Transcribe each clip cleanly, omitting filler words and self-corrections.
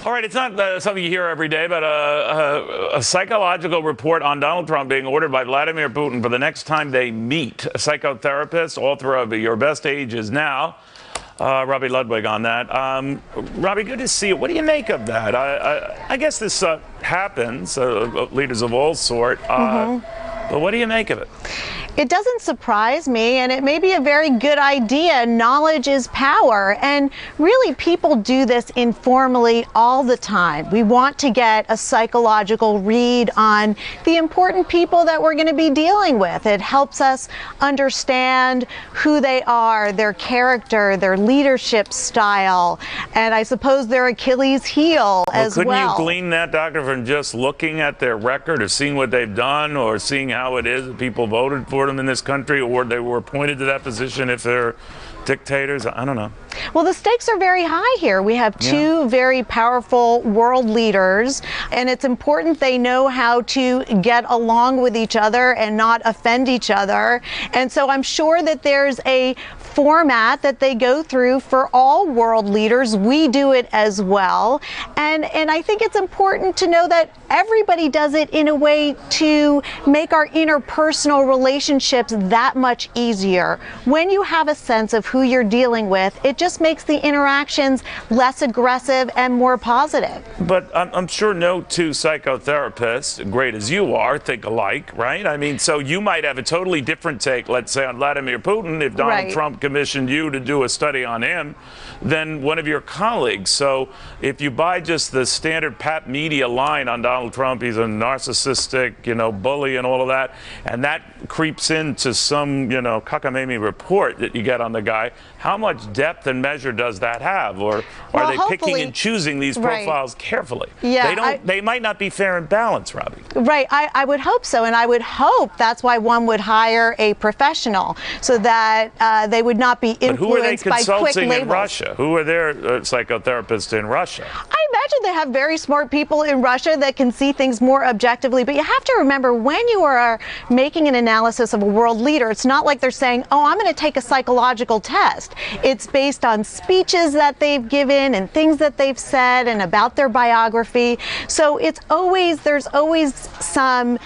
All right, it's not something you hear every day, but a psychological report on Donald Trump being ordered by Vladimir Putin for the next time they meet. A psychotherapist, author of Your Best Age Is Now, Robi Ludwig on that. Robi, good to see you. What do you make of that? I guess this happens, leaders of all sort. But what do you make of it? It doesn't surprise me, and it may be a very good idea. Knowledge is power, and really people do this informally all the time. We want to get a psychological read on the important people that we're going to be dealing with. It helps us understand who they are, their character, their leadership style, and I suppose their Achilles heel as well. Couldn't you glean that, Doctor, from just looking at their record or seeing what they've done or seeing how it is that people voted for them in this country, or they were appointed to that position if they're dictators? I don't know. Well, the stakes are very high here. We have two very powerful world leaders, and it's important they know how to get along with each other and not offend each other. And so I'm sure that there's a format that they go through for all world leaders. We do it as well. And I think it's important to know that everybody does it in a way to make our interpersonal relationships that much easier. When you have a sense of who you're dealing with, it just makes the interactions less aggressive and more positive. But I'm sure no two psychotherapists, great as you are, think alike, right? I mean, so you might have a totally different take, let's say, on Vladimir Putin if Donald Trump commissioned you to do a study on him than one of your colleagues. So if you buy just the standard pap media line on Donald Trump, he's a narcissistic, bully and all of that, and that creeps into some, cockamamie report that you get on the guy, how much depth and measure does that have? Or are they picking and choosing these profiles carefully? Yeah, they might not be fair and balanced, Robi. Right, I would hope so, and I would hope that's why one would hire a professional, so that they would not be influenced by quick labels. Who are they consulting in Russia? Who are their psychotherapists in Russia? I imagine they have very smart people in Russia that can see things more objectively, but you have to remember, when you are making an analysis of a world leader, it's not like they're saying, oh, I'm going to take a psychological test. It's based on speeches that they've given and things that they've said and about their biography. So there's always some,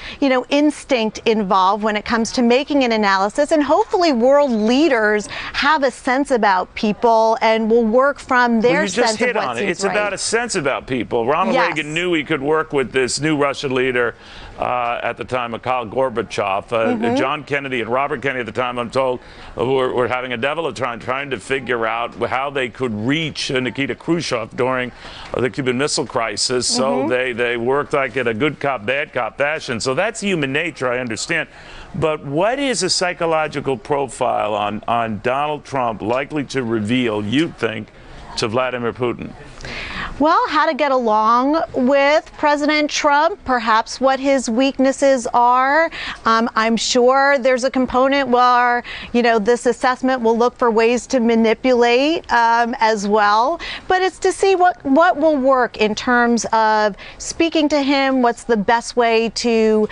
instinct involved when it comes to making an analysis, and hopefully world leaders have a sense about people and will work from their sense of what seems right. You just hit on it. It's about a sense about people. Ronald Reagan knew he could work with this new Russian leader at the time, Mikhail Gorbachev. John Kennedy and Robert Kennedy at the time, I'm told, were having a devil of time trying to figure out how they could reach Nikita Khrushchev during the Cuban Missile Crisis. So they worked like in a good cop, bad cop fashion. So that's human nature, I understand. But what is a psychological profile on Donald Trump likely to reveal, you think, to Vladimir Putin? Well, how to get along with President Trump, perhaps what his weaknesses are. I'm sure there's a component where, this assessment will look for ways to manipulate as well. But it's to see what will work in terms of speaking to him, what's the best way to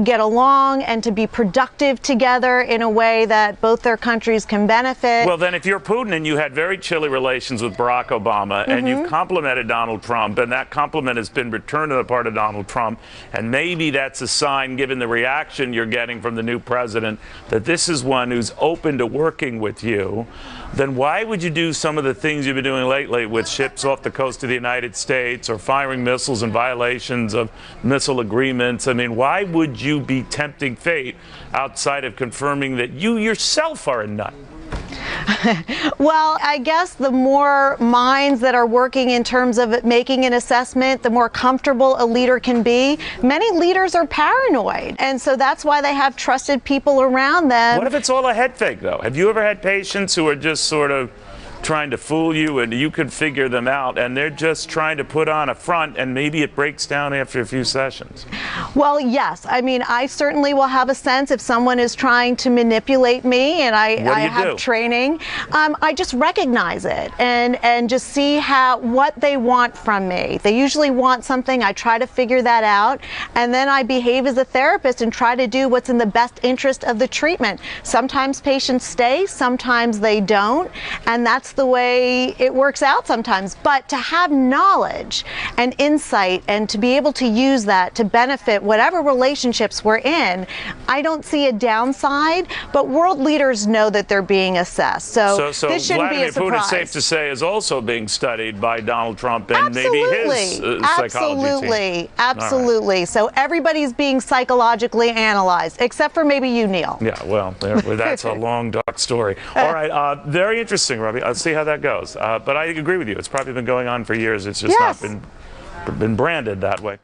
get along and to be productive together in a way that both their countries can benefit. Well, then if you're Putin and you had very chilly relations with Barack Obama and you've complimented Donald Trump, and that compliment has been returned on the part of Donald Trump, and maybe that's a sign, given the reaction you're getting from the new president, that this is one who's open to working with you, then why would you do some of the things you've been doing lately with ships off the coast of the United States or firing missiles in violations of missile agreements? I mean, why would you be tempting fate outside of confirming that you yourself are a nut? Well, I guess the more minds that are working in terms of making an assessment, the more comfortable a leader can be. Many leaders are paranoid, and so that's why they have trusted people around them. What if it's all a head fake, though? Have you ever had patients who are just sort of trying to fool you and you can figure them out, and they're just trying to put on a front, and maybe it breaks down after a few sessions? Well, yes. I mean, I certainly will have a sense if someone is trying to manipulate me, and I have training. I just recognize it and just see what they want from me. They usually want something. I try to figure that out, and then I behave as a therapist and try to do what's in the best interest of the treatment. Sometimes patients stay, sometimes they don't, and that's that's the way it works out sometimes. But to have knowledge and insight and to be able to use that to benefit whatever relationships we're in, I don't see a downside, but world leaders know that they're being assessed. So this shouldn't be a surprise. Vladimir Putin, it's safe to say, is also being studied by Donald Trump and Absolutely. maybe his psychology team. Absolutely. Right. So everybody's being psychologically analyzed, except for maybe you, Neil. Yeah, well, that's a long, dark story. All right, very interesting, Robi. I'll see how that goes. But I agree with you. It's probably been going on for years. It's just not been branded that way.